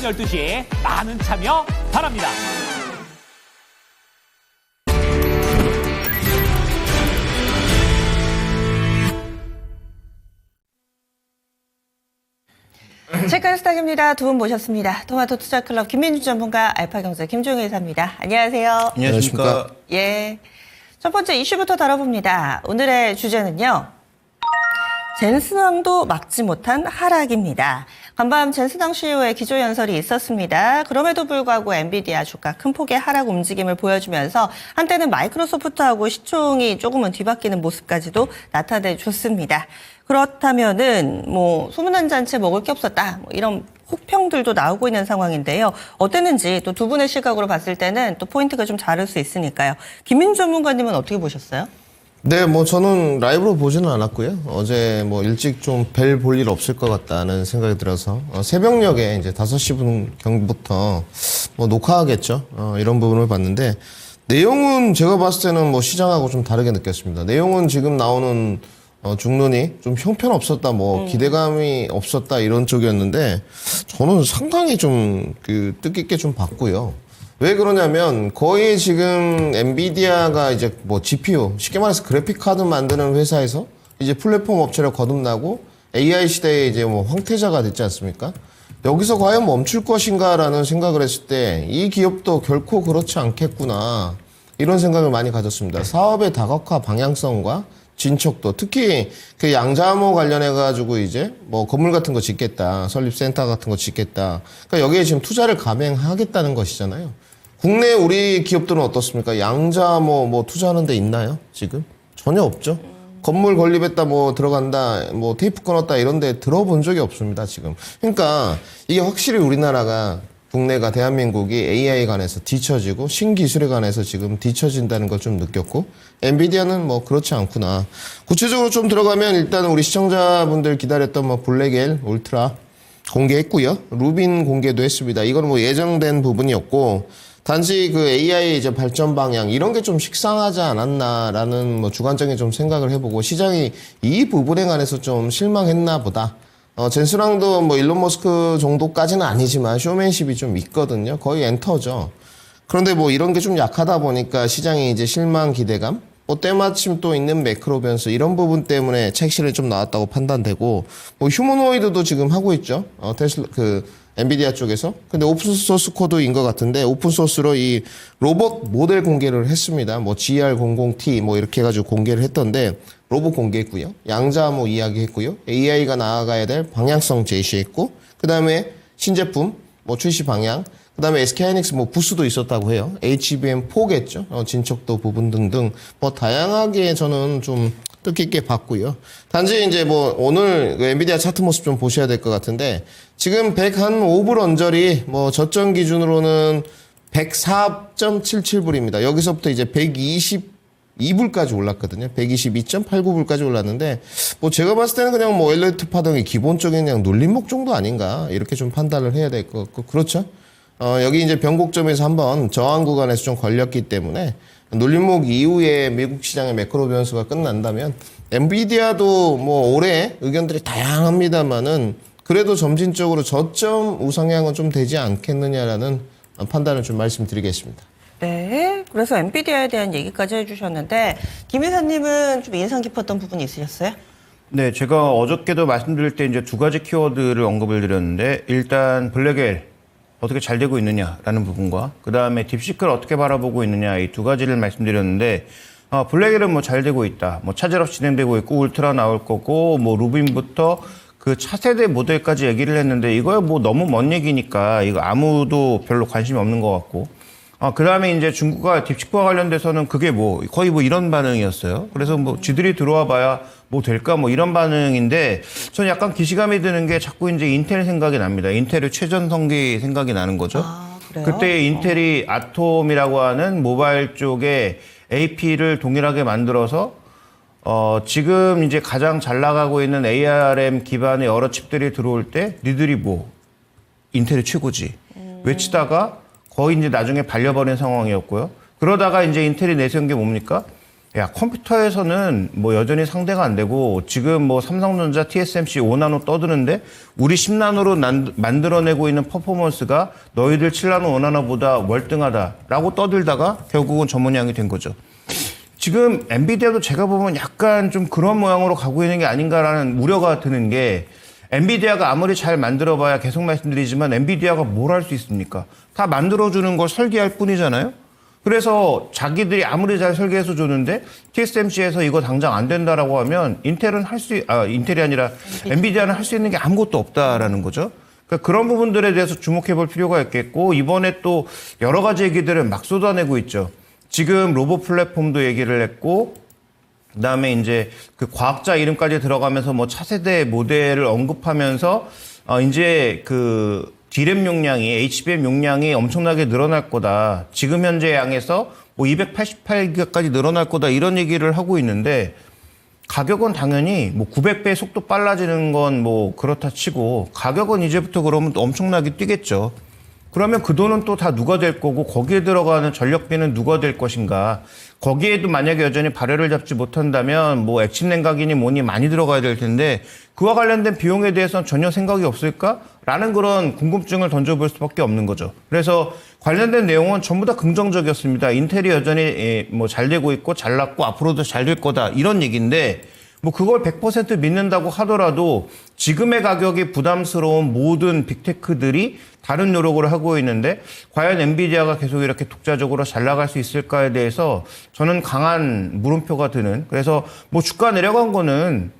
12시 많은 참여 바랍니다. 체크스탁입니다. 두 분 모셨습니다. 토마토 투자클럽 김민주 전문가, 알파경제 김종일 이사입니다. 안녕하세요. 안녕하십니까. 예. 첫 번째 이슈부터 다뤄봅니다. 오늘의 주제는요. 젠슨왕도 막지 못한 하락입니다. 간밤 젠슨왕 CEO의 기조연설이 있었습니다. 그럼에도 불구하고 엔비디아 주가 큰 폭의 하락 움직임을 보여주면서 한때는 마이크로소프트하고 시총이 조금은 뒤바뀌는 모습까지도 나타내줬습니다. 그렇다면은 소문난 잔치 먹을 게 없었다 이런 혹평들도 나오고 있는 상황인데요. 어땠는지 또 두 분의 시각으로 봤을 때는 또 포인트가 좀 다를 수 있으니까요. 김민주 전문가님은 어떻게 보셨어요? 네, 저는 라이브로 보지는 않았고요. 어제 일찍 좀 뵐 볼 일 없을 것 같다는 생각이 들어서 새벽녘에 이제 5시 경부터 녹화하겠죠. 이런 부분을 봤는데 내용은 제가 봤을 때는 시장하고 좀 다르게 느꼈습니다. 내용은 지금 나오는 중론이 좀 형편없었다, 기대감이 없었다 이런 쪽이었는데 저는 상당히 좀 뜻깊게 좀 봤고요. 왜 그러냐면 거의 지금 엔비디아가 이제 GPU, 쉽게 말해서 그래픽 카드 만드는 회사에서 이제 플랫폼 업체를 거듭나고 AI 시대에 이제 황태자가 됐지 않습니까? 여기서 과연 멈출 것인가라는 생각을 했을 때 이 기업도 결코 그렇지 않겠구나 이런 생각을 많이 가졌습니다. 사업의 다각화 방향성과 진척도, 특히 그 양자암호 관련해가지고 이제 건물 같은 거 짓겠다, 설립센터 같은 거 짓겠다. 그러니까 여기에 지금 투자를 감행하겠다는 것이잖아요. 국내 우리 기업들은 어떻습니까? 양자암호 투자하는 데 있나요? 지금? 전혀 없죠. 건물 건립했다, 들어간다, 테이프 끊었다 이런 데 들어본 적이 없습니다, 지금. 그러니까 이게 확실히 우리나라가 국내가 대한민국이 AI 관해서 뒤처지고 신기술에 관해서 지금 뒤처진다는 걸 좀 느꼈고 엔비디아는 그렇지 않구나. 구체적으로 좀 들어가면 일단 우리 시청자분들 기다렸던 블랙엘 울트라 공개했고요. 루빈 공개도 했습니다. 이건 예정된 부분이었고 단지 그 AI 이제 발전 방향 이런 게 좀 식상하지 않았나라는 주관적인 좀 생각을 해보고 시장이 이 부분에 관해서 좀 실망했나 보다. 젠슨왕도 일론 머스크 정도까지는 아니지만 쇼맨십이 좀 있거든요. 거의 엔터죠. 그런데 이런 게 좀 약하다 보니까 시장이 이제 실망 기대감, 때마침 또 있는 매크로 변수 이런 부분 때문에 책실이 좀 나왔다고 판단되고 휴머노이드도 지금 하고 있죠. 테슬라 엔비디아 쪽에서. 근데 오픈소스 코드인 것 같은데 오픈소스로 이 로봇 모델 공개를 했습니다. GR00T 이렇게 해가지고 공개를 했던데 로봇 공개했고요. 양자암호 이야기했고요. AI가 나아가야 될 방향성 제시했고 그 다음에 신제품 출시 방향 그 다음에 SK하이닉스 부스도 있었다고 해요. HBM4겠죠. 진척도 부분 등등 다양하게 저는 좀 뜻깊게 봤고요. 단지 이제 오늘 엔비디아 차트 모습 좀 보셔야 될 것 같은데 지금 105불 언저리 저점 기준으로는 104.77불입니다. 여기서부터 이제 122불까지 올랐거든요. 122.89불까지 올랐는데 제가 봤을 때는 그냥 엘리트 파동이 기본적인 그냥 눌림목 정도 아닌가 이렇게 좀 판단을 해야 될 것 같고 그렇죠. 여기 이제 변곡점에서 한번 저항 구간에서 좀 걸렸기 때문에 눌림목 이후에 미국 시장의 매크로 변수가 끝난다면 엔비디아도 올해 의견들이 다양합니다만은 그래도 점진적으로 저점 우상향은 좀 되지 않겠느냐라는 판단을 좀 말씀드리겠습니다. 네, 그래서 엔비디아에 대한 얘기까지 해주셨는데 김 회사님은 좀 인상 깊었던 부분이 있으셨어요? 네, 제가 어저께도 말씀드릴 때 이제 두 가지 키워드를 언급을 드렸는데 일단 블랙엘 어떻게 잘 되고 있느냐라는 부분과 그 다음에 딥시크를 어떻게 바라보고 있느냐 이 두 가지를 말씀드렸는데 블랙엘은 잘 되고 있다. 차질없이 진행되고 있고 울트라 나올 거고 루빈부터 그 차세대 모델까지 얘기를 했는데 이거야 너무 먼 얘기니까 이거 아무도 별로 관심이 없는 것 같고 그 다음에 이제 중국과 딥시크와 관련돼서는 그게 거의 이런 반응이었어요. 그래서 쥐들이 들어와 봐야 될까 이런 반응인데 저는 약간 기시감이 드는 게 자꾸 이제 인텔 생각이 납니다. 인텔의 최전성기 생각이 나는 거죠. 그래요? 그때 인텔이 아톰이라고 하는 모바일 쪽에 AP를 동일하게 만들어서 지금 이제 가장 잘 나가고 있는 ARM 기반의 여러 칩들이 들어올 때 니들이 인텔이 최고지 외치다가 거의 이제 나중에 발려버린 상황이었고요. 그러다가 이제 인텔이 내세운 게 뭡니까? 야, 컴퓨터에서는 뭐 여전히 상대가 안 되고 지금 뭐 삼성전자 TSMC 5나노 떠드는데 우리 10나노로 만들어내고 있는 퍼포먼스가 너희들 7나노 5나노보다 월등하다라고 떠들다가 결국은 저 모양이 된 거죠. 지금 엔비디아도 제가 보면 약간 좀 그런 모양으로 가고 있는 게 아닌가라는 우려가 드는 게 엔비디아가 아무리 잘 만들어봐야 계속 말씀드리지만 엔비디아가 뭘 할 수 있습니까? 다 만들어주는 걸 설계할 뿐이잖아요. 그래서 자기들이 아무리 잘 설계해서 줬는데 TSMC에서 이거 당장 안 된다라고 하면 인텔이 아니라 엔비디아는 할 수 있는 게 아무것도 없다라는 거죠. 그러니까 그런 부분들에 대해서 주목해 볼 필요가 있겠고 이번에 또 여러 가지 얘기들을 막 쏟아내고 있죠. 지금 로봇 플랫폼도 얘기를 했고 그다음에 이제 그 과학자 이름까지 들어가면서 뭐 차세대 모델을 언급하면서 이제 그 D램 용량이 HBM 용량이 엄청나게 늘어날 거다. 지금 현재 양에서 뭐 288기가까지 늘어날 거다 이런 얘기를 하고 있는데 가격은 당연히 뭐 900배 속도 빨라지는 건 뭐 그렇다 치고 가격은 이제부터 그러면 또 엄청나게 뛰겠죠. 그러면 그 돈은 또 다 누가 될 거고 거기에 들어가는 전력비는 누가 될 것인가. 거기에도 만약에 여전히 발열을 잡지 못한다면 뭐 액침 냉각이니 뭐니 많이 들어가야 될 텐데 그와 관련된 비용에 대해서는 전혀 생각이 없을까라는 그런 궁금증을 던져볼 수밖에 없는 거죠. 그래서 관련된 내용은 전부 다 긍정적이었습니다. 인텔이 여전히 뭐 잘 되고 있고 잘났고 앞으로도 잘 될 거다 이런 얘기인데 뭐 그걸 100% 믿는다고 하더라도 지금의 가격이 부담스러운 모든 빅테크들이 다른 노력을 하고 있는데 과연 엔비디아가 계속 이렇게 독자적으로 잘 나갈 수 있을까에 대해서 저는 강한 물음표가 드는 그래서 뭐 주가 내려간 거는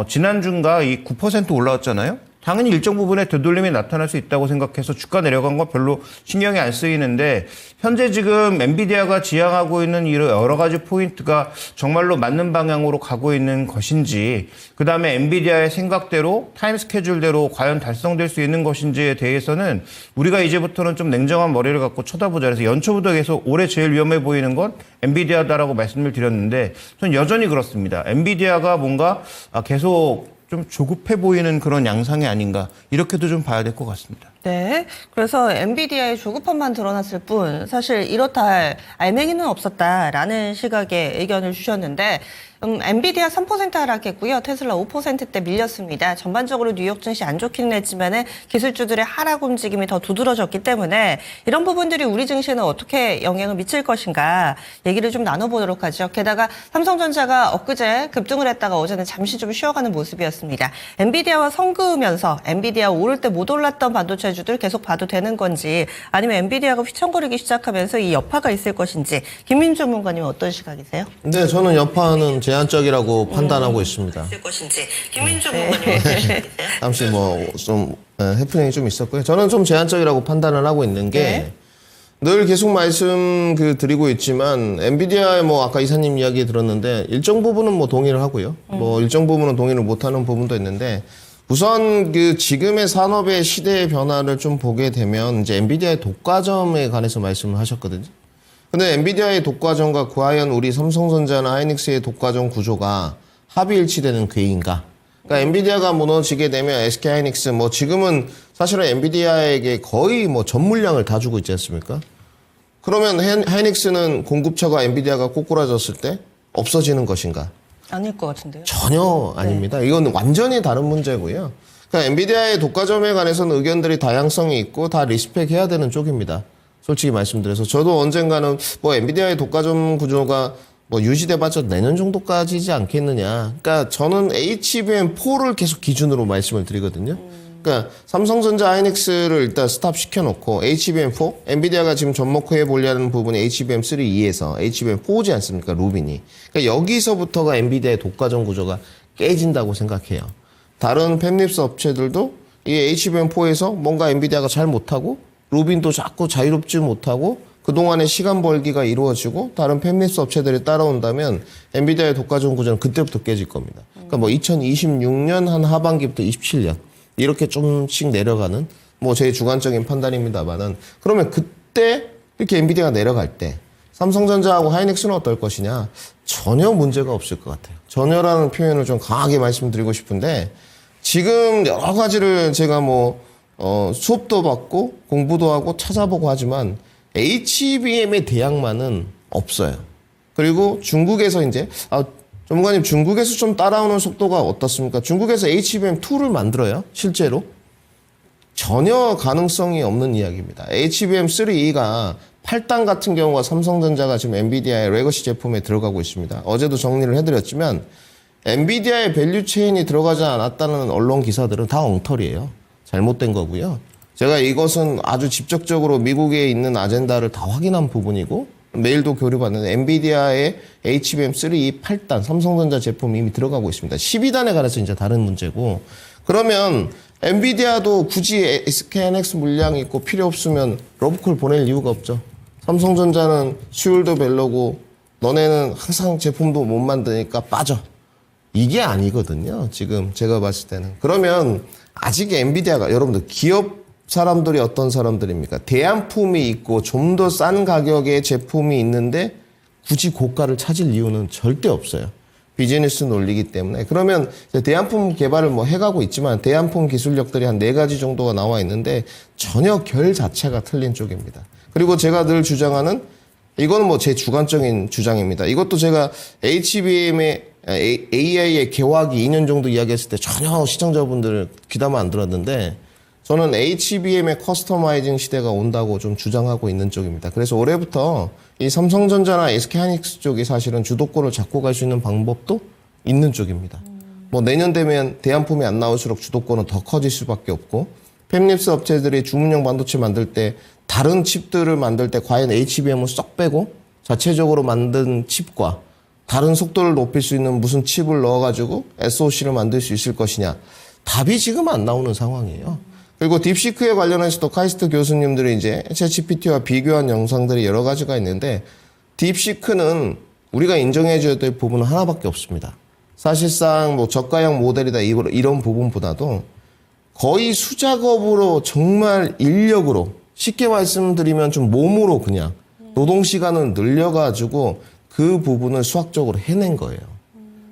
지난주인가 이 9% 올라왔잖아요. 당연히 일정 부분의 되돌림이 나타날 수 있다고 생각해서 주가 내려간 건 별로 신경이 안 쓰이는데 현재 지금 엔비디아가 지향하고 있는 여러 가지 포인트가 정말로 맞는 방향으로 가고 있는 것인지 그다음에 엔비디아의 생각대로 타임 스케줄대로 과연 달성될 수 있는 것인지에 대해서는 우리가 이제부터는 좀 냉정한 머리를 갖고 쳐다보자. 그래서 연초부터 계속 올해 제일 위험해 보이는 건 엔비디아다라고 말씀을 드렸는데 저는 여전히 그렇습니다. 엔비디아가 뭔가 계속 좀 조급해 보이는 그런 양상이 아닌가 이렇게도 좀 봐야 될 것 같습니다. 네, 그래서 엔비디아의 조급함만 드러났을 뿐 사실 이렇다 할 알맹이는 없었다라는 시각의 의견을 주셨는데 엔비디아 3% 하락했고요. 테슬라 5%대 밀렸습니다. 전반적으로 뉴욕 증시 안 좋기는 했지만 기술주들의 하락 움직임이 더 두드러졌기 때문에 이런 부분들이 우리 증시에는 어떻게 영향을 미칠 것인가 얘기를 좀 나눠보도록 하죠. 게다가 삼성전자가 엊그제 급등을 했다가 어제는 잠시 좀 쉬어가는 모습이었습니다. 엔비디아와 섞으면서 엔비디아 오를 때 못 올랐던 반도체주들 계속 봐도 되는 건지 아니면 엔비디아가 휘청거리기 시작하면서 이 여파가 있을 것인지 김민주 전문가님 어떤 시각이세요? 네, 저는 여파는 제한적이라고 판단하고 있습니다. 있을 것인지 김민주 전문가님 어떤 시각이세요? 잠시 뭐 좀 해프닝이 좀 있었고요. 저는 좀 제한적이라고 판단을 하고 있는 게 늘 계속 말씀 드리고 있지만 엔비디아의 뭐 아까 이사님 이야기 들었는데 일정 부분은 뭐 동의를 하고요. 뭐 일정 부분은 동의를 못하는 부분도 있는데 우선 지금의 산업의 시대의 변화를 좀 보게 되면 이제 엔비디아의 독과점에 관해서 말씀을 하셨거든요. 근데 엔비디아의 독과점과 과연 우리 삼성전자나 하이닉스의 독과점 구조가 합의일치되는 궤인가? 그러니까 엔비디아가 무너지게 되면 SK 하이닉스 뭐 지금은 사실은 엔비디아에게 거의 뭐 전 물량을 다 주고 있지 않습니까? 그러면 하이닉스는 공급처가 엔비디아가 꼬꾸라졌을 때 없어지는 것인가? 아닐 것 같은데요. 전혀 아닙니다. 이건 완전히 다른 문제고요. 그러니까 엔비디아의 독과점에 관해서는 의견들이 다양성이 있고 다 리스펙해야 되는 쪽입니다. 솔직히 말씀드려서 저도 언젠가는 뭐 엔비디아의 독과점 구조가 뭐 유지돼봤자 내년 정도까지지 않겠느냐. 그러니까 저는 HBM4를 계속 기준으로 말씀을 드리거든요. 그러니까 삼성전자 하이닉스를 일단 스탑 시켜놓고 HBM4, 엔비디아가 지금 접목해 보려는 부분이 HBM3 2에서 HBM4지 않습니까? 루빈이. 그러니까 여기서부터가 엔비디아의 독과점 구조가 깨진다고 생각해요. 다른 팹립스 업체들도 이 HBM4에서 뭔가 엔비디아가 잘 못하고 루빈도 자꾸 자유롭지 못하고 그동안의 시간 벌기가 이루어지고 다른 팹립스 업체들이 따라온다면 엔비디아의 독과점 구조는 그때부터 깨질 겁니다. 그러니까 뭐 2026년 한 하반기부터 27년 이렇게 좀씩 내려가는 뭐 제 주관적인 판단입니다만은 그러면 그때 이렇게 엔비디아가 내려갈 때 삼성전자하고 하이닉스는 어떨 것이냐? 전혀 문제가 없을 것 같아요. 전혀라는 표현을 좀 강하게 말씀드리고 싶은데 지금 여러 가지를 제가 뭐 수업도 받고 공부도 하고 찾아보고 하지만 HBM의 대항마는 없어요. 그리고 중국에서 이제 전문가님 중국에서 좀 따라오는 속도가 어떻습니까? 중국에서 HBM2를 만들어요. 실제로. 전혀 가능성이 없는 이야기입니다. HBM3가 8단 같은 경우가 삼성전자가 지금 엔비디아의 레거시 제품에 들어가고 있습니다. 어제도 정리를 해드렸지만 엔비디아의 밸류 체인이 들어가지 않았다는 언론 기사들은 다 엉터리예요. 잘못된 거고요. 제가 이것은 아주 직접적으로 미국에 있는 아젠다를 다 확인한 부분이고 메일도 교류받는 엔비디아의 HBM3 8단 삼성전자 제품이 이미 들어가고 있습니다. 12단에 관해서 이제 다른 문제고 그러면 엔비디아도 굳이 SKNX 물량이 있고 필요 없으면 러브콜 보낼 이유가 없죠. 삼성전자는 수율도 별로고 너네는 항상 제품도 못 만드니까 빠져. 이게 아니거든요. 지금 제가 봤을 때는. 그러면 아직 엔비디아가 여러분들 기업 사람들이 어떤 사람들입니까? 대안품이 있고 좀 더 싼 가격의 제품이 있는데 굳이 고가를 찾을 이유는 절대 없어요. 비즈니스 논리이기 때문에. 그러면 대안품 개발을 뭐 해가고 있지만 대안품 기술력들이 한 4가지 정도가 나와 있는데 전혀 결 자체가 틀린 쪽입니다. 그리고 제가 늘 주장하는 이거는 뭐 제 주관적인 주장입니다. 이것도 제가 HBM의 AI의 개화기 2년 정도 이야기했을 때 전혀 시청자분들 귀담아 안 들었는데 저는 HBM의 커스터마이징 시대가 온다고 좀 주장하고 있는 쪽입니다. 그래서 올해부터 이 삼성전자나 SK하이닉스 쪽이 사실은 주도권을 잡고 갈 수 있는 방법도 있는 쪽입니다. 뭐 내년 되면 대안품이 안 나올수록 주도권은 더 커질 수밖에 없고 팹립스 업체들이 주문형 반도체 만들 때 다른 칩들을 만들 때 과연 HBM을 쏙 빼고 자체적으로 만든 칩과 다른 속도를 높일 수 있는 무슨 칩을 넣어가지고 SoC를 만들 수 있을 것이냐. 답이 지금 안 나오는 상황이에요. 그리고 딥시크에 관련해서도 카이스트 교수님들이 이제 챗GPT와 비교한 영상들이 여러 가지가 있는데 딥시크는 우리가 인정해줘야 될 부분은 하나밖에 없습니다. 사실상 뭐 저가형 모델이다 이런 부분보다도 거의 수작업으로 정말 인력으로 쉽게 말씀드리면 좀 몸으로 그냥 노동시간을 늘려가지고 그 부분을 수학적으로 해낸 거예요.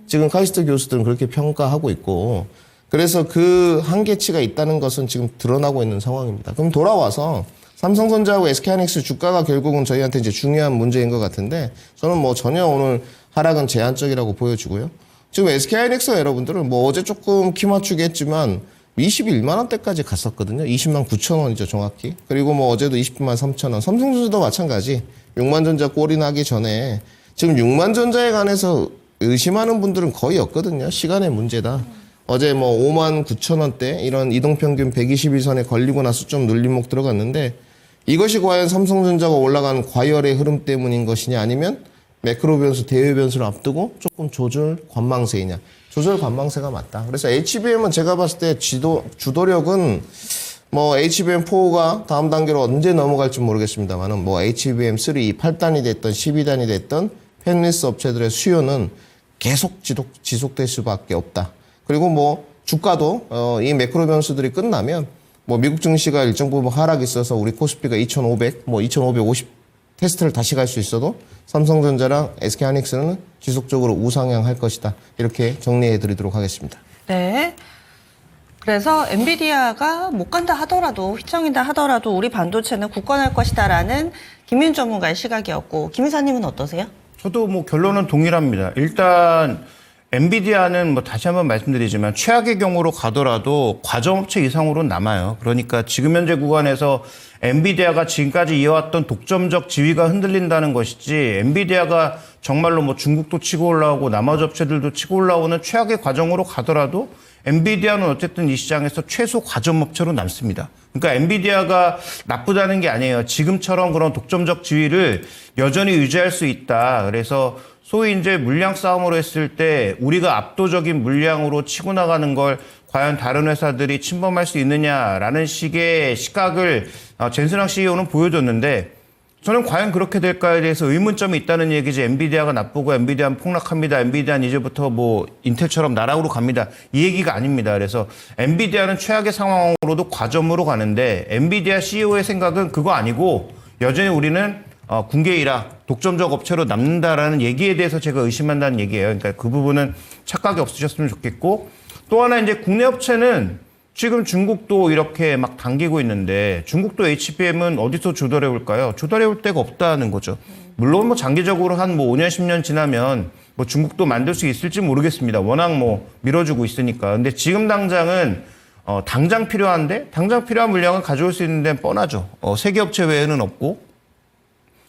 지금 카이스트 교수들은 그렇게 평가하고 있고 그래서 그 한계치가 있다는 것은 지금 드러나고 있는 상황입니다. 그럼 돌아와서 삼성전자하고 SK하이닉스 주가가 결국은 저희한테 이제 중요한 문제인 것 같은데 저는 뭐 전혀 오늘 하락은 제한적이라고 보여지고요. 지금 SK하이닉스가 여러분들은 뭐 어제 조금 키 맞추기 했지만 21만 원대까지 갔었거든요. 20만 9천 원이죠, 정확히. 그리고 뭐 어제도 20만 3천 원. 삼성전자도 마찬가지. 6만 전자 꼴이 나기 전에 지금 6만 전자에 관해서 의심하는 분들은 거의 없거든요. 시간의 문제다. 어제 뭐 5만 9천 원대 이런 이동평균 121선에 걸리고 나서 좀 눌림목 들어갔는데 이것이 과연 삼성전자가 올라간 과열의 흐름 때문인 것이냐 아니면 매크로 변수, 대외 변수를 앞두고 조금 조절 관망세이냐. 조절 관망세가 맞다. 그래서 HBM은 제가 봤을 때 주도력은 뭐 HBM4가 다음 단계로 언제 넘어갈지 모르겠습니다만은 뭐 HBM3 8단이 됐던 12단이 됐던 팹리스 업체들의 수요는 계속 지속될 수밖에 없다. 그리고 뭐 주가도 이 매크로 변수들이 끝나면 뭐 미국 증시가 일정 부분 하락이 있어서 우리 코스피가 2,500, 뭐 2,550 테스트를 다시 갈 수 있어도 삼성전자랑 SK하이닉스는 지속적으로 우상향할 것이다. 이렇게 정리해 드리도록 하겠습니다. 네. 그래서 엔비디아가 못 간다 하더라도 휘청인다 하더라도 우리 반도체는 굳건할 것이다라는 김민 전문가의 시각이었고 김 이사님은 어떠세요? 저도 뭐 결론은 동일합니다. 일단 엔비디아는 뭐 다시 한번 말씀드리지만 최악의 경우로 가더라도 과점업체 이상으로는 남아요. 그러니까 지금 현재 구간에서 엔비디아가 지금까지 이어왔던 독점적 지위가 흔들린다는 것이지 엔비디아가 정말로 뭐 중국도 치고 올라오고 나머지 업체들도 치고 올라오는 최악의 과정으로 가더라도 엔비디아는 어쨌든 이 시장에서 최소 과점업체로 남습니다. 그러니까 엔비디아가 나쁘다는 게 아니에요. 지금처럼 그런 독점적 지위를 여전히 유지할 수 있다. 그래서 소위 이제 물량 싸움으로 했을 때 우리가 압도적인 물량으로 치고 나가는 걸 과연 다른 회사들이 침범할 수 있느냐라는 식의 시각을 젠슨왕 CEO는 보여줬는데 저는 과연 그렇게 될까에 대해서 의문점이 있다는 얘기지. 엔비디아가 나쁘고 엔비디아는 폭락합니다. 엔비디아는 이제부터 뭐 인텔처럼 나락으로 갑니다. 이 얘기가 아닙니다. 그래서 엔비디아는 최악의 상황으로도 과점으로 가는데 엔비디아 CEO의 생각은 그거 아니고 여전히 우리는 군계이라 독점적 업체로 남는다라는 얘기에 대해서 제가 의심한다는 얘기예요. 그러니까 그 부분은 착각이 없으셨으면 좋겠고 또 하나 이제 국내 업체는 지금 중국도 이렇게 막 당기고 있는데 중국도 HBM은 어디서 조달해 올까요? 조달해 올 데가 없다는 거죠. 물론 뭐 장기적으로 한 뭐 5년, 10년 지나면 뭐 중국도 만들 수 있을지 모르겠습니다. 워낙 뭐 밀어주고 있으니까. 근데 지금 당장은 당장 필요한데 당장 필요한 물량을 가져올 수 있는 데는 뻔하죠. 세계 업체 외에는 없고.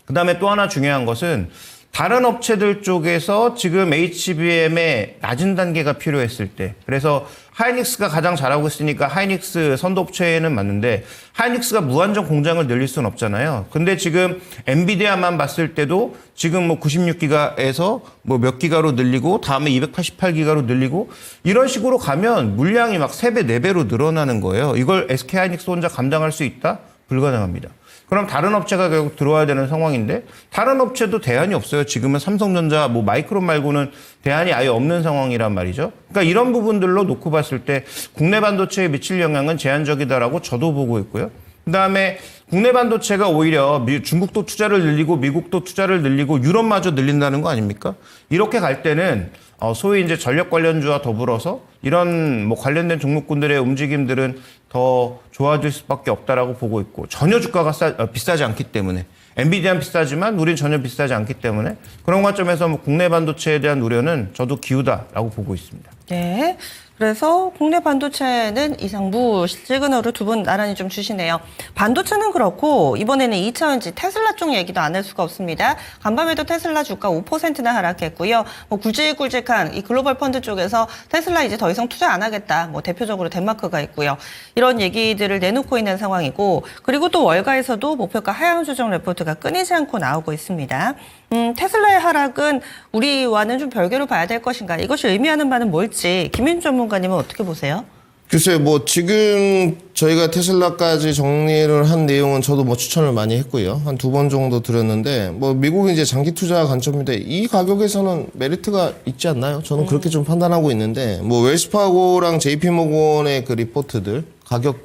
그다음에 또 하나 중요한 것은 다른 업체들 쪽에서 지금 HBM의 낮은 단계가 필요했을 때, 그래서 하이닉스가 가장 잘하고 있으니까 하이닉스 선도업체에는 맞는데 하이닉스가 무한정 공장을 늘릴 수는 없잖아요. 근데 지금 엔비디아만 봤을 때도 지금 뭐 96기가에서 뭐 몇 기가로 늘리고 다음에 288기가로 늘리고 이런 식으로 가면 물량이 막 3배, 4배로 늘어나는 거예요. 이걸 SK 하이닉스 혼자 감당할 수 있다? 불가능합니다. 그럼 다른 업체가 결국 들어와야 되는 상황인데 다른 업체도 대안이 없어요. 지금은 삼성전자, 뭐 마이크론 말고는 대안이 아예 없는 상황이란 말이죠. 그러니까 이런 부분들로 놓고 봤을 때 국내 반도체에 미칠 영향은 제한적이다라고 저도 보고 있고요. 그다음에 국내 반도체가 오히려 중국도 투자를 늘리고 미국도 투자를 늘리고 유럽마저 늘린다는 거 아닙니까? 이렇게 갈 때는 소위 이제 전력 관련주와 더불어서 이런 뭐 관련된 종목군들의 움직임들은 더 좋아질 수밖에 없다라고 보고 있고 전혀 주가가 비싸지 않기 때문에 엔비디아는 비싸지만 우린 전혀 비싸지 않기 때문에 그런 관점에서 뭐 국내 반도체에 대한 우려는 저도 기우다라고 보고 있습니다. 네. 그래서 국내 반도체는 이상부 시그널을 두 분 나란히 좀 주시네요. 반도체는 그렇고 이번에는 2차전지 테슬라 쪽 얘기도 안 할 수가 없습니다. 간밤에도 테슬라 주가 5%나 하락했고요. 뭐 굵직굵직한 이 글로벌 펀드 쪽에서 테슬라 이제 더 이상 투자 안 하겠다. 뭐 대표적으로 덴마크가 있고요. 이런 얘기들을 내놓고 있는 상황이고 그리고 또 월가에서도 목표가 하향 조정 레포트가 끊이지 않고 나오고 있습니다. 테슬라의 하락은 우리와는 좀 별개로 봐야 될 것인가? 이것이 의미하는 바는 뭘지 김윤 전문가님은 어떻게 보세요? 글쎄요, 뭐 지금 저희가 테슬라까지 정리를 한 내용은 저도 뭐 추천을 많이 했고요. 한 2번 정도 드렸는데 뭐 미국은 이제 장기 투자 관점인데 이 가격에서는 메리트가 있지 않나요? 저는 그렇게 좀 판단하고 있는데 뭐 웰스파고랑 JP모건의 그 리포트들 가격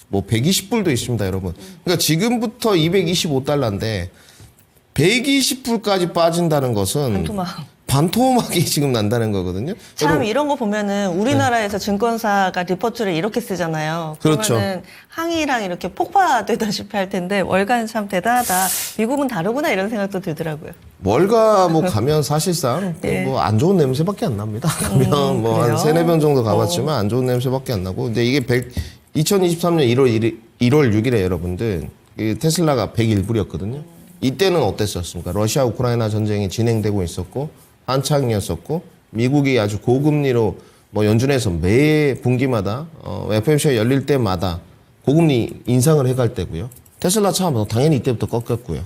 뭐 120불도 있습니다, 여러분. 그러니까 지금부터 225달러인데 120불까지 빠진다는 것은 반토막이 지금 난다는 거거든요. 참 이런 거 보면은 우리나라에서 증권사가 리포트를 이렇게 쓰잖아요. 그렇죠. 그러면은 항이랑 이렇게 폭파되다시피 할 텐데 월가는 참 대단하다. 미국은 다르구나 이런 생각도 들더라고요. 월가 뭐 가면 사실상 네. 뭐 안 좋은 냄새밖에 안 납니다. 가면 뭐 한 그래요? 3-4번 정도 가봤지만 안 좋은 냄새밖에 안 나고. 근데 이게 2023년 1월 6일에 여러분들 이 테슬라가 101불이었거든요. 이때는 어땠었습니까? 러시아 우크라이나 전쟁이 진행되고 있었고 한창이었었고 미국이 아주 고금리로 뭐 연준에서 매 분기마다 FOMC가 열릴 때마다 고금리 인상을 해갈 때고요. 테슬라 차 당연히 이때부터 꺾였고요.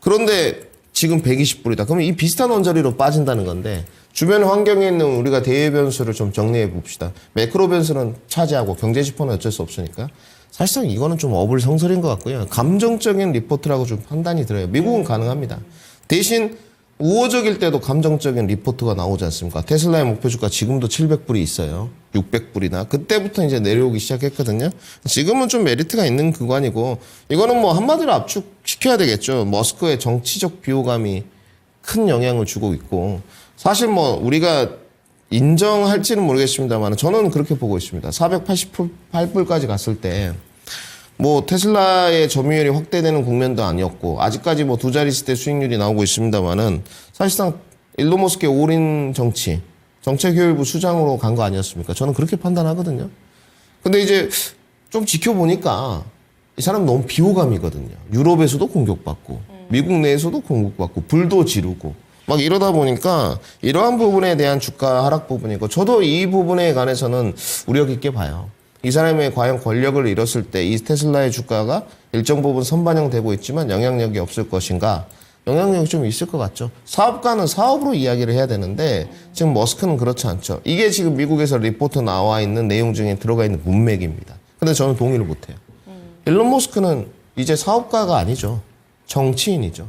그런데 지금 120불이다. 그러면 이 비슷한 원자리로 빠진다는 건데 주변 환경에 있는 우리가 대외 변수를 좀 정리해 봅시다. 매크로 변수는 차지하고 경제 지표는 어쩔 수 없으니까 사실상 이거는 좀 어불성설인 것 같고요. 감정적인 리포트라고 좀 판단이 들어요. 미국은 가능합니다. 대신 우호적일 때도 감정적인 리포트가 나오지 않습니까? 테슬라의 목표 주가 지금도 700불이 있어요. 600불이나. 그때부터 이제 내려오기 시작했거든요. 지금은 좀 메리트가 있는 구간이고 이거는 뭐 한마디로 압축시켜야 되겠죠. 머스크의 정치적 비호감이 큰 영향을 주고 있고 사실 뭐 우리가 인정할지는 모르겠습니다만 저는 그렇게 보고 있습니다. 488불까지 갔을 때 뭐 테슬라의 점유율이 확대되는 국면도 아니었고 아직까지 뭐 두 자릿수 수익률이 나오고 있습니다만은 사실상 일론 머스크의 올인 정치, 정책효율부 수장으로 간 거 아니었습니까? 저는 그렇게 판단하거든요. 근데 이제 좀 지켜보니까 이 사람 너무 비호감이거든요. 유럽에서도 공격받고 미국 내에서도 공격받고 불도 지르고 막 이러다 보니까 이러한 부분에 대한 주가 하락 부분이고 저도 이 부분에 관해서는 우려 깊게 봐요. 이 사람이 과연 권력을 잃었을 때 이 테슬라의 주가가 일정 부분 선반영되고 있지만 영향력이 없을 것인가? 영향력이 좀 있을 것 같죠. 사업가는 사업으로 이야기를 해야 되는데 지금 머스크는 그렇지 않죠. 이게 지금 미국에서 리포트 나와 있는 내용 중에 들어가 있는 문맥입니다. 근데 저는 동의를 못해요. 일론 머스크는 이제 사업가가 아니죠. 정치인이죠.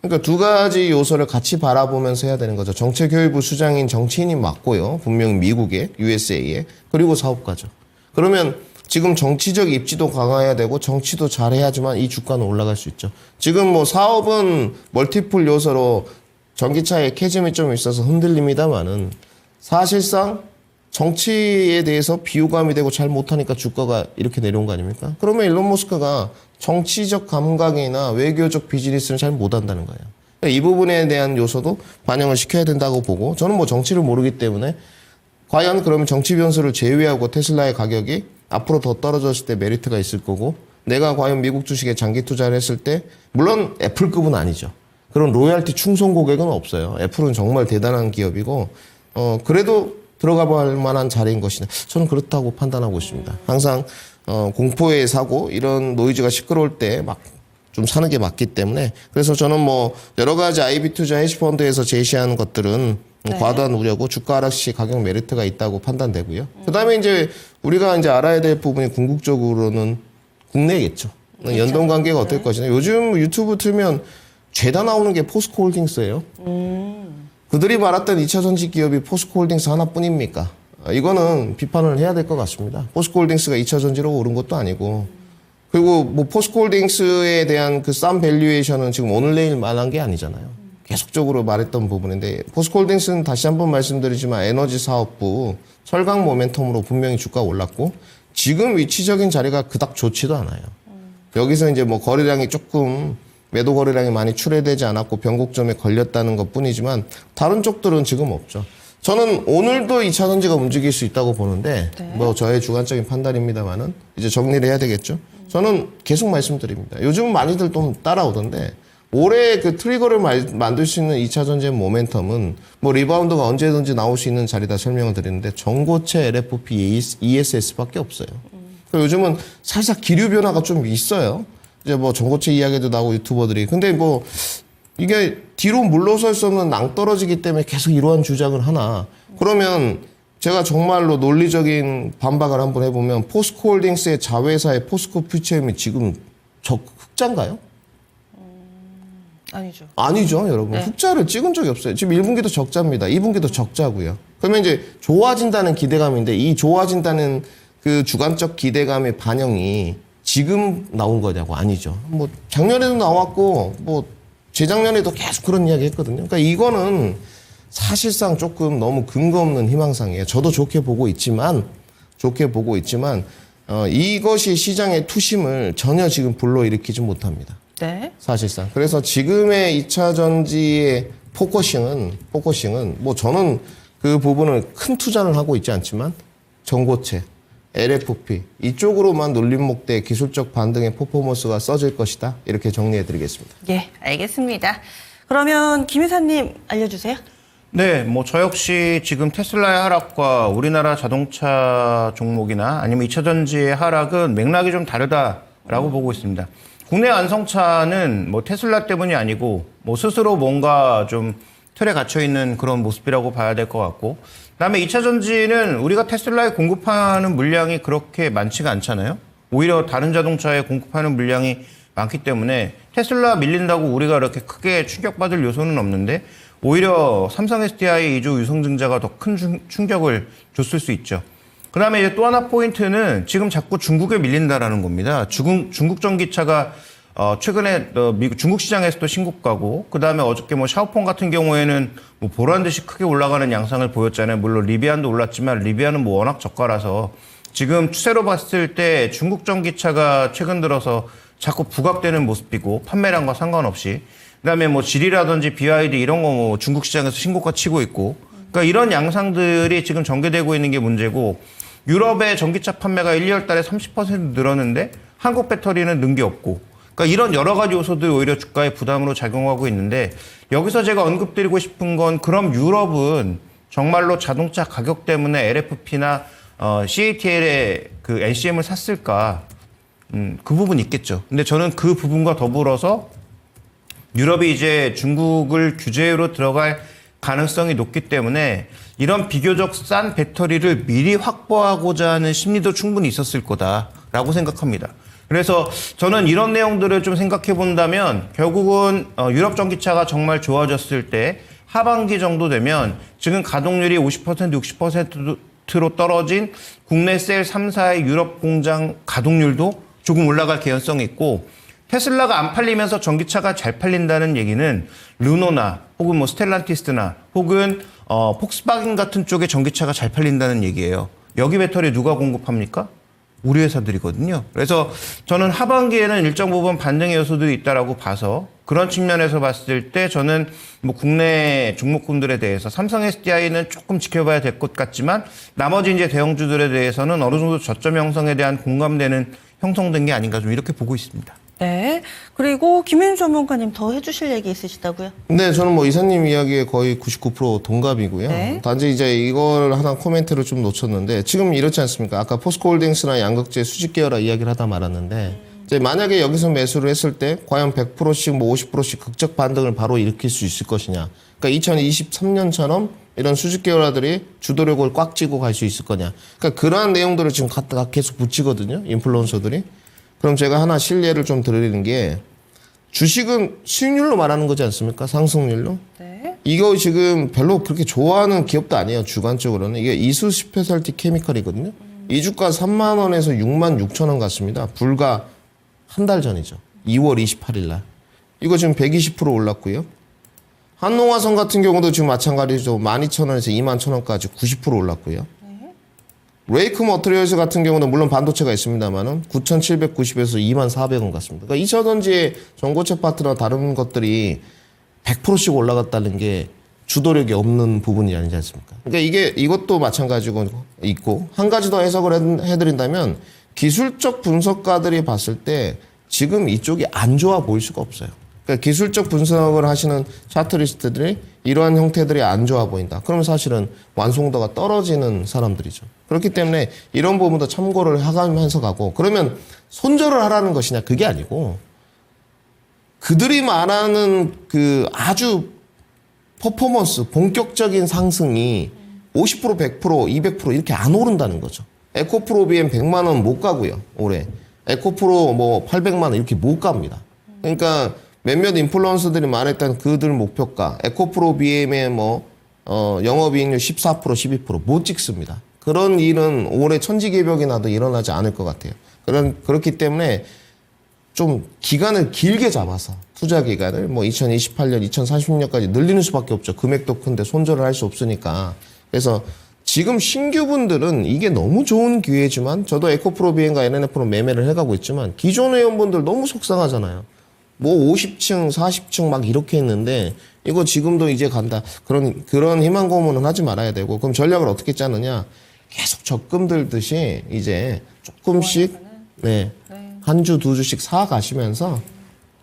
그러니까 두 가지 요소를 같이 바라보면서 해야 되는 거죠. 정책교육부 수장인 정치인이 맞고요. 분명히 미국의 USA에 그리고 사업가죠. 그러면 지금 정치적 입지도 강화해야 되고 정치도 잘해야지만 이 주가는 올라갈 수 있죠. 지금 뭐 사업은 멀티플 요소로 전기차에 캐즘이 좀 있어서 흔들립니다만은 사실상 정치에 대해서 비호감이 되고 잘 못하니까 주가가 이렇게 내려온 거 아닙니까? 그러면 일론 머스크가 정치적 감각이나 외교적 비즈니스는 잘 못한다는 거예요. 그러니까 이 부분에 대한 요소도 반영을 시켜야 된다고 보고, 저는 뭐 정치를 모르기 때문에 과연 그러면 정치 변수를 제외하고 테슬라의 가격이 앞으로 더 떨어졌을 때 메리트가 있을 거고, 내가 과연 미국 주식에 장기 투자를 했을 때, 물론 애플급은 아니죠. 그런 로열티 충성 고객은 없어요. 애플은 정말 대단한 기업이고, 그래도 들어가 볼 만한 자리인 것이다. 저는 그렇다고 판단하고 있습니다. 항상 공포의 사고, 이런 노이즈가 시끄러울 때 막 좀 사는 게 맞기 때문에, 그래서 저는 뭐 여러 가지 IB 투자 헤지펀드에서 제시하는 것들은 과도한 우려고 주가 하락 시 가격 메리트가 있다고 판단되고요. 그다음에 이제 우리가 이제 알아야 될 부분이 궁극적으로는 국내겠죠. 연동 관계가 어떨 것이냐. 요즘 유튜브 틀면 죄다 나오는 게 포스코홀딩스예요. 그들이 말했던 2차 전지 기업이 포스코홀딩스 하나뿐입니까? 이거는 비판을 해야 될 것 같습니다. 포스코홀딩스가 2차 전지로 오른 것도 아니고, 그리고 뭐 포스코홀딩스에 대한 그 싼 밸류에이션은 지금 오늘 내일 말한 게 아니잖아요. 계속적으로 말했던 부분인데, 포스코홀딩스는 다시 한번 말씀드리지만 에너지 사업부 철강 모멘텀으로 분명히 주가가 올랐고, 지금 위치적인 자리가 그닥 좋지도 않아요. 여기서 이제 뭐 거래량이 조금, 매도 거래량이 많이 출회되지 않았고 변곡점에 걸렸다는 것 뿐이지만 다른 쪽들은 지금 없죠. 저는 오늘도 2차 전지가 움직일 수 있다고 보는데, 뭐 저의 주관적인 판단입니다만은 이제 정리를 해야 되겠죠. 저는 계속 말씀드립니다. 요즘 많이들 좀 따라오던데, 올해 그 트리거를 만들 수 있는 2차 전지의 모멘텀은 뭐 리바운드가 언제든지 나올 수 있는 자리다 설명을 드리는데, 전고체 LFP ESS밖에 없어요. 그러니까 요즘은 살짝 기류 변화가 좀 있어요. 이제 뭐 전고체 이야기도 나오고 유튜버들이. 근데 뭐 이게 뒤로 물러설 수 없는 낭떠러지기 때문에 계속 이러한 주장을 하나. 그러면 제가 정말로 논리적인 반박을 한번 해보면, 포스코홀딩스의 자회사의 포스코 퓨처엠이 지금 흑자인가요? 아니죠. 아니죠, 여러분. 흑자를 찍은 적이 없어요. 지금 1분기도 적자입니다. 2분기도 적자고요. 그러면 이제 좋아진다는 기대감인데, 이 좋아진다는 그 주관적 기대감의 반영이 지금 나온 거냐고. 아니죠. 뭐 작년에도 나왔고 뭐 재작년에도 계속 그런 이야기 했거든요. 그러니까 이거는 사실상 조금 너무 근거 없는 희망상이에요. 저도 좋게 보고 있지만 이것이 시장의 투심을 전혀 지금 불러일으키지 못합니다. 네. 사실상. 그래서 지금의 2차 전지의 포커싱은 뭐 저는 그 부분을 큰 투자를 하고 있지 않지만 전고체, LFP 이쪽으로만 놀림목대 기술적 반등의 퍼포먼스가 써질 것이다. 이렇게 정리해드리겠습니다. 예, 알겠습니다. 그러면 김 이사님 알려주세요. 네, 뭐 저 역시 지금 테슬라의 하락과 우리나라 자동차 종목이나 아니면 2차 전지의 하락은 맥락이 좀 다르다라고 보고 있습니다. 국내 완성차는 뭐 테슬라 때문이 아니고 뭐 스스로 뭔가 좀 틀에 갇혀 있는 그런 모습이라고 봐야 될 것 같고, 그다음에 2차 전지는 우리가 테슬라에 공급하는 물량이 그렇게 많지가 않잖아요. 오히려 다른 자동차에 공급하는 물량이 많기 때문에 테슬라 밀린다고 우리가 이렇게 크게 충격받을 요소는 없는데, 오히려 삼성 SDI 2조 유성증자가 더 큰 충격을 줬을 수 있죠. 그다음에 이제 또 하나 포인트는 지금 자꾸 중국에 밀린다라는 겁니다. 중국 전기차가 최근에 미국 중국 시장에서도 신고가고, 그다음에 어저께 뭐 샤오펑 같은 경우에는 뭐 보란 듯이 크게 올라가는 양상을 보였잖아요. 물론 리비안도 올랐지만 리비안은 뭐 워낙 저가라서 지금 추세로 봤을 때 중국 전기차가 최근 들어서 자꾸 부각되는 모습이고, 판매량과 상관없이. 그다음에 뭐 지리라든지 BYD 이런 거 뭐 중국 시장에서 신고가 치고 있고, 그러니까 이런 양상들이 지금 전개되고 있는 게 문제고, 유럽의 전기차 판매가 1, 2월 달에 30% 늘었는데 한국 배터리는 는 게 없고, 그러니까 이런 여러 가지 요소들이 오히려 주가에 부담으로 작용하고 있는데, 여기서 제가 언급드리고 싶은 건, 그럼 유럽은 정말로 자동차 가격 때문에 LFP나 CATL의 그 NCM을 샀을까? 그 부분이 있겠죠. 근데 저는 그 부분과 더불어서 유럽이 이제 중국을 규제로 들어갈 가능성이 높기 때문에 이런 비교적 싼 배터리를 미리 확보하고자 하는 심리도 충분히 있었을 거다라고 생각합니다. 그래서 저는 이런 내용들을 좀 생각해 본다면, 결국은 유럽 전기차가 정말 좋아졌을 때 하반기 정도 되면 지금 가동률이 50%, 60%로 떨어진 국내 셀 3사의 유럽 공장 가동률도 조금 올라갈 개연성이 있고, 테슬라가 안 팔리면서 전기차가 잘 팔린다는 얘기는 르노나 혹은 뭐 스텔란티스나 혹은 폭스바겐 같은 쪽에 전기차가 잘 팔린다는 얘기예요. 여기 배터리 누가 공급합니까? 우리 회사들이거든요. 그래서 저는 하반기에는 일정 부분 반등의 요소들이 있다라고 봐서 그런 측면에서 봤을 때 저는 뭐 국내 종목군들에 대해서 삼성 SDI는 조금 지켜봐야 될 것 같지만 나머지 이제 대형주들에 대해서는 어느 정도 저점 형성에 대한 공감대는 형성된 게 아닌가 좀 이렇게 보고 있습니다. 네. 그리고 김윤 전문가님 더 해주실 얘기 있으시다고요? 네, 저는 뭐 이사님 이야기에 거의 99% 동갑이고요. 네. 단지 이제 이걸 하나 코멘트를 좀 놓쳤는데 지금 이렇지 않습니까? 아까 포스코홀딩스나 양극재 수직 계열화 이야기를 하다 말았는데 이제 만약에 여기서 매수를 했을 때 과연 100%씩 뭐 50%씩 극적 반등을 바로 일으킬 수 있을 것이냐. 그러니까 2023년처럼 이런 수직 계열화들이 주도력을 꽉 쥐고 갈 수 있을 거냐. 그러니까 그러한 내용들을 지금 갖다가 계속 붙이거든요. 인플루언서들이. 그럼 제가 하나 실례를 좀 드리는 게 주식은 수익률로 말하는 거지 않습니까? 상승률로. 네. 이거 지금 별로 그렇게 좋아하는 기업도 아니에요. 주관적으로는. 이게 이수 스페셜티 케미컬이거든요. 이 주가 3만 원에서 6만 6천 원 같습니다. 불과 한 달 전이죠. 2월 28일 날. 이거 지금 120% 올랐고요. 한농화성 같은 경우도 지금 마찬가지죠. 12,000원에서 21,000원까지 90% 올랐고요. 레이크 머터리얼스 같은 경우는 물론 반도체가 있습니다만은 9,790에서 24,400원 같습니다. 그러니까 2차전지의 전고체 파트나 다른 것들이 100%씩 올라갔다는 게 주도력이 없는 부분이 아니지 않습니까? 그러니까 이것도 마찬가지고 있고 한 가지 더 해석을 해드린다면 기술적 분석가들이 봤을 때 지금 이쪽이 안 좋아 보일 수가 없어요. 그러니까 기술적 분석을 하시는 차트리스트들이 이러한 형태들이 안 좋아 보인다. 그러면 사실은 완성도가 떨어지는 사람들이죠. 그렇기 때문에 이런 부분도 참고를 하면서 가고 그러면 손절을 하라는 것이냐 그게 아니고 그들이 말하는 그 아주 퍼포먼스 본격적인 상승이 50% 100% 200% 이렇게 안 오른다는 거죠. 에코프로 BM 100만 원 못 가고요. 올해. 에코프로 뭐 800만 원 이렇게 못 갑니다. 그러니까 몇몇 인플루언서들이 말했던 그들 목표가 에코프로 BM의 뭐 영업이익률 14% 12% 못 찍습니다. 그런 일은 올해 천지개벽이 나도 일어나지 않을 것 같아요. 그렇기 때문에 좀 기간을 길게 잡아서 투자 기간을 뭐 2028년, 2040년까지 늘리는 수밖에 없죠. 금액도 큰데 손절을 할 수 없으니까. 그래서 지금 신규분들은 이게 너무 좋은 기회지만 저도 에코프로 BM과 NNF로 매매를 해가고 있지만 기존 회원분들 너무 속상하잖아요. 뭐 50층, 40층 막 이렇게 했는데 이거 지금도 이제 간다. 그런 희망 고문은 하지 말아야 되고 그럼 전략을 어떻게 짜느냐? 계속 적금 들듯이 이제 조금씩 한 주, 두 주씩 사 가시면서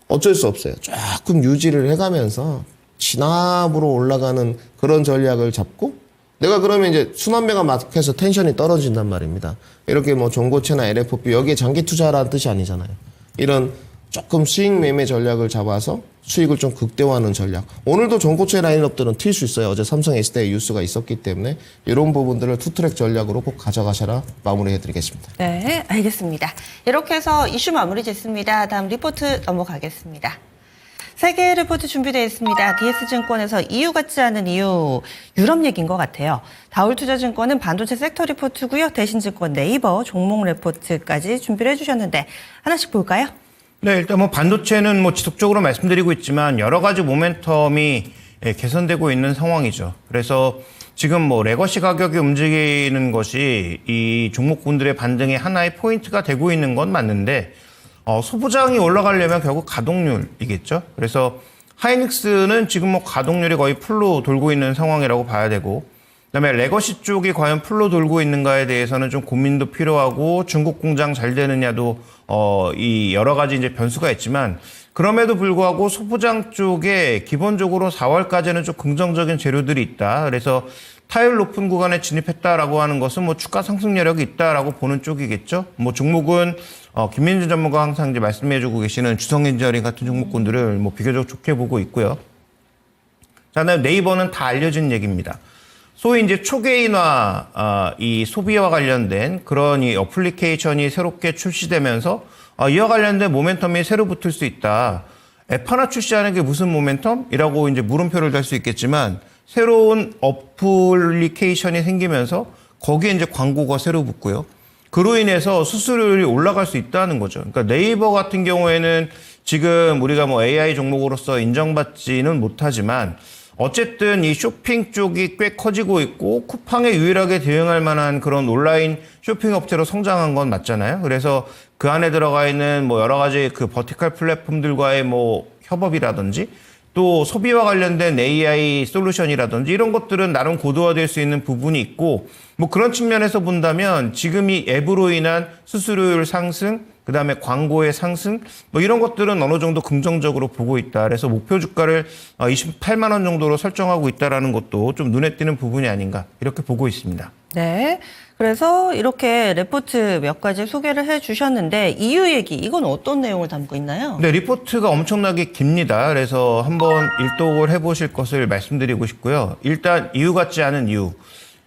어쩔 수 없어요. 조금 유지를 해가면서 진압으로 올라가는 그런 전략을 잡고 내가 그러면 이제 순환매가 막혀서 텐션이 떨어진단 말입니다. 이렇게 뭐 종고체나 LFP 여기에 장기 투자라는 뜻이 아니잖아요. 이런 조금 수익 매매 전략을 잡아서 수익을 좀 극대화하는 전략. 오늘도 전고체 라인업들은 튈 수 있어요. 어제 삼성 SDI 뉴스가 있었기 때문에 이런 부분들을 투트랙 전략으로 꼭 가져가셔라 마무리해드리겠습니다. 네, 알겠습니다. 이렇게 해서 이슈 마무리 됐습니다. 다음 리포트 넘어가겠습니다. 세 개의 리포트 준비되어 있습니다. DS증권에서 이유 같지 않은 이유, 유럽 얘기인 것 같아요. 다울투자증권은 반도체 섹터 리포트고요. 대신증권 네이버 종목 리포트까지 준비를 해주셨는데 하나씩 볼까요? 네, 일단 뭐 반도체는 뭐 지속적으로 말씀드리고 있지만 여러 가지 모멘텀이 개선되고 있는 상황이죠. 그래서 지금 뭐 레거시 가격이 움직이는 것이 이 종목군들의 반등의 하나의 포인트가 되고 있는 건 맞는데 소부장이 올라가려면 결국 가동률이겠죠. 그래서 하이닉스는 지금 뭐 가동률이 거의 풀로 돌고 있는 상황이라고 봐야 되고 그다음에 레거시 쪽이 과연 풀로 돌고 있는가에 대해서는 좀 고민도 필요하고 중국 공장 잘 되느냐도 이 여러 가지 이제 변수가 있지만 그럼에도 불구하고 소부장 쪽에 기본적으로 4월까지는 좀 긍정적인 재료들이 있다. 그래서 타율 높은 구간에 진입했다라고 하는 것은 뭐 주가 상승 여력이 있다라고 보는 쪽이겠죠. 뭐 종목은 김민준 전문가 항상 이제 말씀해주고 계시는 주성엔지니어링 같은 종목군들을 뭐 비교적 좋게 보고 있고요. 자, 네이버는 다 알려진 얘기입니다. 소위 이제 초개인화, 이 소비와 관련된 그런 이 어플리케이션이 새롭게 출시되면서 이와 관련된 모멘텀이 새로 붙을 수 있다. 앱 하나 출시하는 게 무슨 모멘텀이라고 이제 물음표를 달 수 있겠지만 새로운 어플리케이션이 생기면서 거기에 이제 광고가 새로 붙고요. 그로 인해서 수수료율이 올라갈 수 있다는 거죠. 그러니까 네이버 같은 경우에는 지금 우리가 뭐 AI 종목으로서 인정받지는 못하지만 어쨌든 이 쇼핑 쪽이 꽤 커지고 있고 쿠팡에 유일하게 대응할 만한 그런 온라인 쇼핑 업체로 성장한 건 맞잖아요. 그래서 그 안에 들어가 있는 뭐 여러 가지 그 버티컬 플랫폼들과의 뭐 협업이라든지 또 소비와 관련된 AI 솔루션이라든지 이런 것들은 나름 고도화될 수 있는 부분이 있고 뭐 그런 측면에서 본다면 지금 이 앱으로 인한 수수료율 상승 그다음에 광고의 상승 뭐 이런 것들은 어느 정도 긍정적으로 보고 있다. 그래서 목표 주가를 28만 원 정도로 설정하고 있다라는 것도 좀 눈에 띄는 부분이 아닌가 이렇게 보고 있습니다. 네. 그래서 이렇게 레포트 몇 가지 소개를 해주셨는데 이유 얘기 이건 어떤 내용을 담고 있나요? 네, 리포트가 엄청나게 깁니다. 그래서 한번 일독을 해보실 것을 말씀드리고 싶고요. 일단 이유 같지 않은 이유.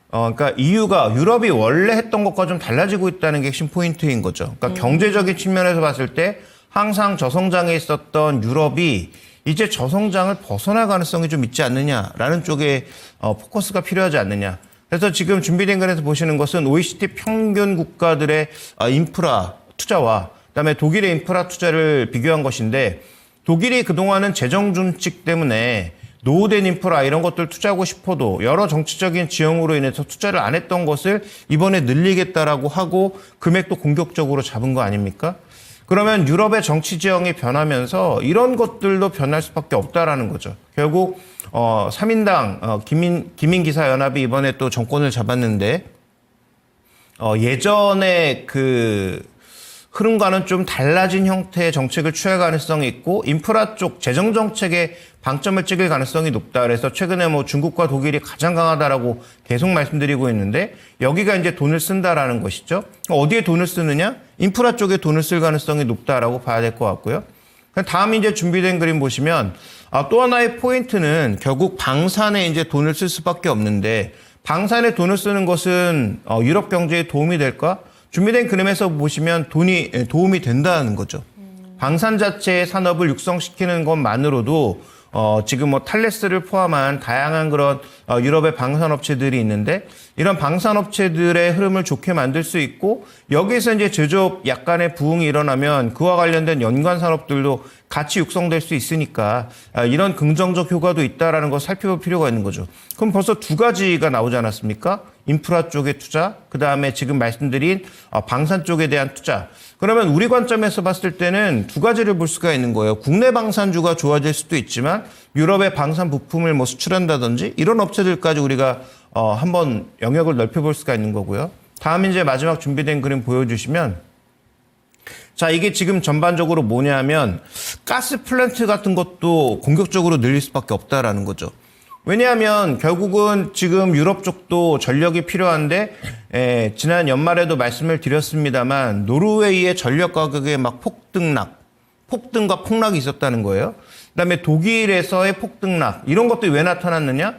그러니까 EU가 유럽이 원래 했던 것과 좀 달라지고 있다는 게 핵심 포인트인 거죠. 그러니까 경제적인 측면에서 봤을 때 항상 저성장에 있었던 유럽이 이제 저성장을 벗어날 가능성이 좀 있지 않느냐라는 쪽에 포커스가 필요하지 않느냐. 그래서 지금 준비된 글에서 보시는 것은 OECD 평균 국가들의 인프라 투자와 그다음에 독일의 인프라 투자를 비교한 것인데 독일이 그동안은 재정 준칙 때문에 노후된 인프라 이런 것들 투자하고 싶어도 여러 정치적인 지형으로 인해서 투자를 안 했던 것을 이번에 늘리겠다라고 하고 금액도 공격적으로 잡은 거 아닙니까? 그러면 유럽의 정치 지형이 변하면서 이런 것들도 변할 수밖에 없다라는 거죠. 결국 3인당 기민기사연합이 이번에 또 정권을 잡았는데 예전에 그 흐름과는 좀 달라진 형태의 정책을 취할 가능성이 있고 인프라 쪽 재정 정책에 방점을 찍을 가능성이 높다. 그래서 최근에 뭐 중국과 독일이 가장 강하다라고 계속 말씀드리고 있는데 여기가 이제 돈을 쓴다라는 것이죠. 어디에 돈을 쓰느냐? 인프라 쪽에 돈을 쓸 가능성이 높다라고 봐야 될 것 같고요. 다음 이제 준비된 그림 보시면 또 하나의 포인트는 결국 방산에 이제 돈을 쓸 수밖에 없는데 방산에 돈을 쓰는 것은 유럽 경제에 도움이 될까? 준비된 그림에서 보시면 도움이 된다는 거죠. 방산 자체의 산업을 육성시키는 것만으로도 지금 뭐 탈레스를 포함한 다양한 그런 유럽의 방산업체들이 있는데 이런 방산업체들의 흐름을 좋게 만들 수 있고 여기서 이제 제조업 약간의 부흥이 일어나면 그와 관련된 연관 산업들도 같이 육성될 수 있으니까 이런 긍정적 효과도 있다라는 걸 살펴볼 필요가 있는 거죠. 그럼 벌써 두 가지가 나오지 않았습니까? 인프라 쪽의 투자, 그 다음에 지금 말씀드린 방산 쪽에 대한 투자. 그러면 우리 관점에서 봤을 때는 두 가지를 볼 수가 있는 거예요. 국내 방산주가 좋아질 수도 있지만 유럽의 방산 부품을 뭐 수출한다든지 이런 업체들까지 우리가 한번 영역을 넓혀볼 수가 있는 거고요. 다음 이제 마지막 준비된 그림 보여주시면 자, 이게 지금 전반적으로 뭐냐면 가스 플랜트 같은 것도 공격적으로 늘릴 수밖에 없다라는 거죠. 왜냐하면 결국은 지금 유럽 쪽도 전력이 필요한데 지난 연말에도 말씀을 드렸습니다만 노르웨이의 전력 가격에 막 폭등과 폭락이 있었다는 거예요. 그다음에 독일에서의 폭등락 이런 것들이 왜 나타났느냐?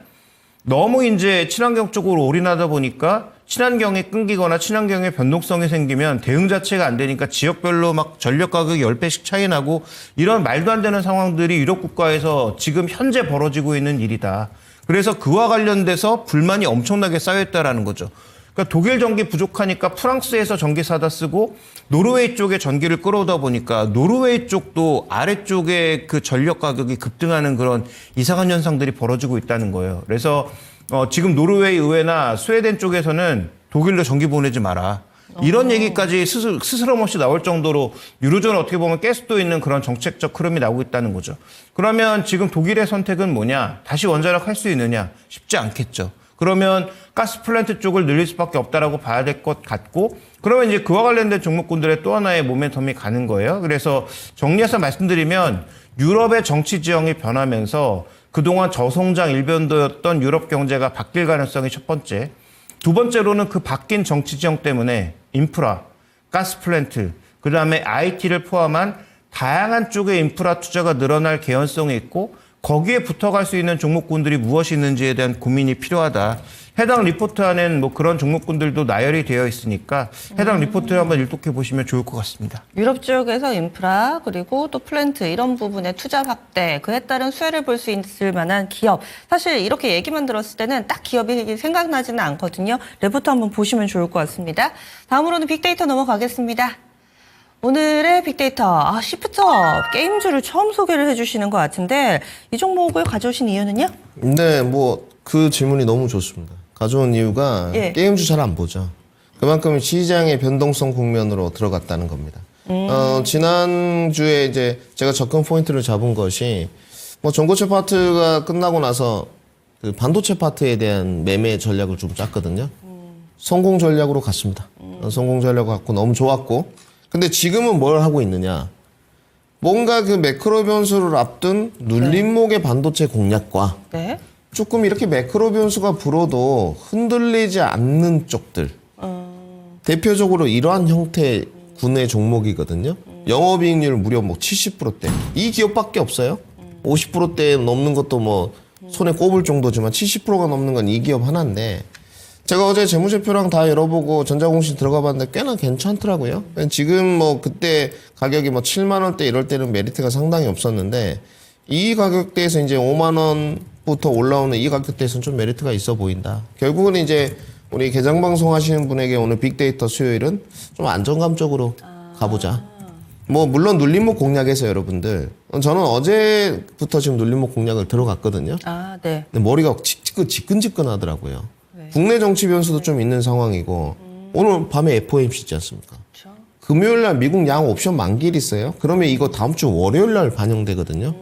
너무 이제 친환경 쪽으로 올인하다 보니까 친환경이 끊기거나 친환경의 변동성이 생기면 대응 자체가 안 되니까 지역별로 막 전력 가격이 10배씩 차이 나고 이런 말도 안 되는 상황들이 유럽 국가에서 지금 현재 벌어지고 있는 일이다. 그래서 그와 관련돼서 불만이 엄청나게 쌓여있다라는 거죠. 그러니까 독일 전기 부족하니까 프랑스에서 전기 사다 쓰고 노르웨이 쪽에 전기를 끌어오다 보니까 노르웨이 쪽도 아래쪽에 그 전력 가격이 급등하는 그런 이상한 현상들이 벌어지고 있다는 거예요. 그래서 지금 노르웨이 의회나 스웨덴 쪽에서는 독일로 전기 보내지 마라. 이런 얘기까지 스스럼 없이 나올 정도로 유로존을 어떻게 보면 깰 수도 있는 그런 정책적 흐름이 나오고 있다는 거죠. 그러면 지금 독일의 선택은 뭐냐? 다시 원자력 할 수 있느냐? 쉽지 않겠죠. 그러면 가스 플랜트 쪽을 늘릴 수밖에 없다라고 봐야 될 것 같고 그러면 이제 그와 관련된 종목군들의 또 하나의 모멘텀이 가는 거예요. 그래서 정리해서 말씀드리면 유럽의 정치 지형이 변하면서 그동안 저성장 일변도였던 유럽 경제가 바뀔 가능성이 첫 번째. 두 번째로는 그 바뀐 정치 지형 때문에 인프라, 가스 플랜트, 그다음에 IT를 포함한 다양한 쪽의 인프라 투자가 늘어날 개연성이 있고 거기에 붙어갈 수 있는 종목군들이 무엇이 있는지에 대한 고민이 필요하다. 해당 리포트 안에는 뭐 그런 종목군들도 나열이 되어 있으니까 해당 리포트를 한번 일독해 보시면 좋을 것 같습니다. 유럽 지역에서 인프라 그리고 또 플랜트 이런 부분에 투자 확대 그에 따른 수혜를 볼 수 있을 만한 기업 사실 이렇게 얘기만 들었을 때는 딱 기업이 생각나지는 않거든요. 레포트 한번 보시면 좋을 것 같습니다. 다음으로는 빅데이터 넘어가겠습니다. 오늘의 빅데이터 시프트업 게임주를 처음 소개를 해주시는 것 같은데 이 종목을 가져오신 이유는요? 네, 뭐 그 질문이 너무 좋습니다. 가져온 이유가 예. 게임주 잘 안 보죠. 그만큼 시장의 변동성 국면으로 들어갔다는 겁니다. 지난주에 이제 제가 접근 포인트를 잡은 것이 뭐 전고체 파트가 끝나고 나서 그 반도체 파트에 대한 매매 전략을 좀 짰거든요. 성공 전략으로 갔습니다. 성공 전략을 갖고 너무 좋았고. 근데 지금은 뭘 하고 있느냐. 뭔가 그 매크로 변수를 앞둔 눌림목의 반도체 공략과 네. 조금 이렇게 매크로 변수가 불어도 흔들리지 않는 쪽들. 대표적으로 이러한 형태의 군의 종목이거든요. 영업이익률 무려 뭐 70%대. 이 기업밖에 없어요. 50%대 넘는 것도 뭐 손에 꼽을 정도지만 70%가 넘는 건 이 기업 하나인데 제가 어제 재무제표랑 다 열어보고 전자공시 들어가 봤는데 꽤나 괜찮더라고요. 지금 뭐 그때 가격이 뭐 7만 원대 이럴 때는 메리트가 상당히 없었는데 이 가격대에서 이제 5만 원부터 올라오는 이 가격대에서는 좀 메리트가 있어 보인다. 결국은 이제 우리 개장방송 하시는 분에게 오늘 빅데이터 수요일은 좀 안정감적으로 가보자. 뭐 물론 눌림목 공략에서 여러분들 저는 어제부터 지금 눌림목 공략을 들어갔거든요. 네. 근데 머리가 지끈지끈하더라고요. 국내 정치 변수도 좀 있는 상황이고 오늘 밤에 FOMC 있지 않습니까? 금요일 날 미국 양 옵션 만기일 있어요. 그러면 이거 다음 주 월요일 날 반영되거든요.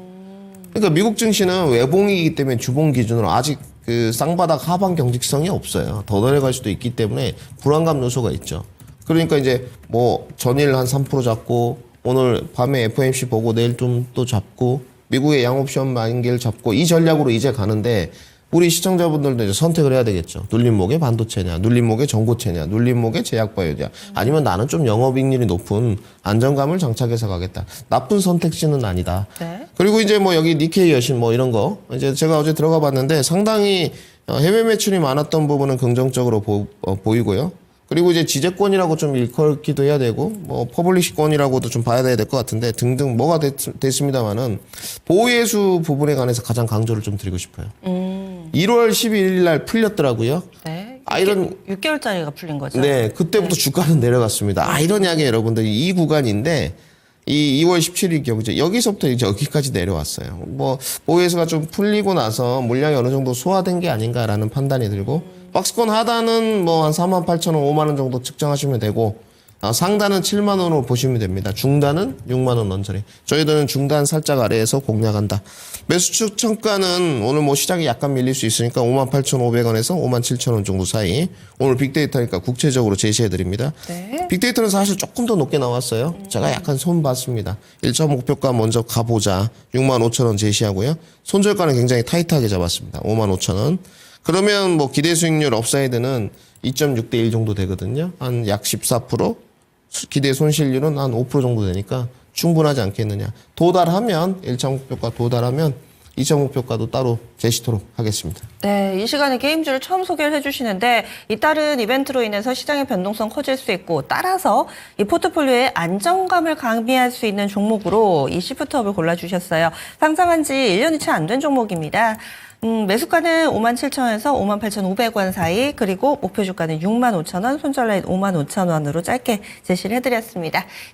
그러니까 미국 증시는 외봉이기 때문에 주봉 기준으로 아직 그 쌍바닥 하방 경직성이 없어요. 더 내려갈 수도 있기 때문에 불안감 요소가 있죠. 그러니까 이제 뭐 전일 한 3% 잡고 오늘 밤에 FOMC 보고 내일 좀 또 잡고 미국의 양옵션 만기를 잡고 이 전략으로 이제 가는데 우리 시청자분들도 이제 선택을 해야 되겠죠. 눌림목의 반도체냐, 눌림목의 전고체냐, 눌림목의 제약바이오냐, 아니면 나는 좀 영업이익률이 높은 안정감을 장착해서 가겠다. 나쁜 선택지는 아니다. 네. 그리고 이제 뭐 여기 니케이 여신 뭐 이런 거 이제 제가 어제 들어가 봤는데 상당히 해외 매출이 많았던 부분은 긍정적으로 보이고요. 그리고 이제 지재권이라고 좀 일컬기도 해야 되고 뭐 퍼블리시권이라고도 좀 봐야 될 것 같은데 등등 뭐가 됐습니다만은 보호예수 부분에 관해서 가장 강조를 좀 드리고 싶어요. 1월 12일 날 풀렸더라고요. 네. 아이런 6개월짜리가 풀린 거죠? 네, 그때부터 주가는 내려갔습니다. 아이러니하게 여러분들 이 구간인데 이 2월 17일 경제 여기서부터 이제 여기까지 내려왔어요. 뭐 보호예수가 좀 풀리고 나서 물량이 어느 정도 소화된 게 아닌가라는 판단이 들고 박스권 하단은 뭐 한 48,000원, 5만 원 정도 측정하시면 되고 상단은 7만 원으로 보시면 됩니다. 중단은 6만 원 언저리. 저희들은 중단 살짝 아래에서 공략한다. 매수 추천가는 오늘 뭐 시장이 약간 밀릴 수 있으니까 58,500원에서 57,000원 정도 사이. 오늘 빅데이터니까 국채적으로 제시해 드립니다. 네. 빅데이터는 사실 조금 더 높게 나왔어요. 제가 약간 손 봤습니다. 1차 목표가 먼저 가보자. 65,000원 제시하고요. 손절가는 굉장히 타이트하게 잡았습니다. 55,000원. 그러면 뭐 기대 수익률 업사이드는 2.6대 1 정도 되거든요. 한 약 14%. 기대 손실률은 한 5% 정도 되니까 충분하지 않겠느냐. 도달하면 1차 목표가 도달하면 2차 목표가도 따로 제시토록 하겠습니다. 네, 이 시간에 게임주를 처음 소개를 해주시는데 잇따른 이벤트로 인해서 시장의 변동성 커질 수 있고 따라서 이 포트폴리오의 안정감을 가미할 수 있는 종목으로 이 시프트업을 골라주셨어요. 상장한 지 1년이 채 안 된 종목입니다. 매수가는 57,000원에서 58,500원 사이, 그리고 목표 주가는 65,000원, 손절 라인 55,000원으로 짧게 제시를 해드렸습니다.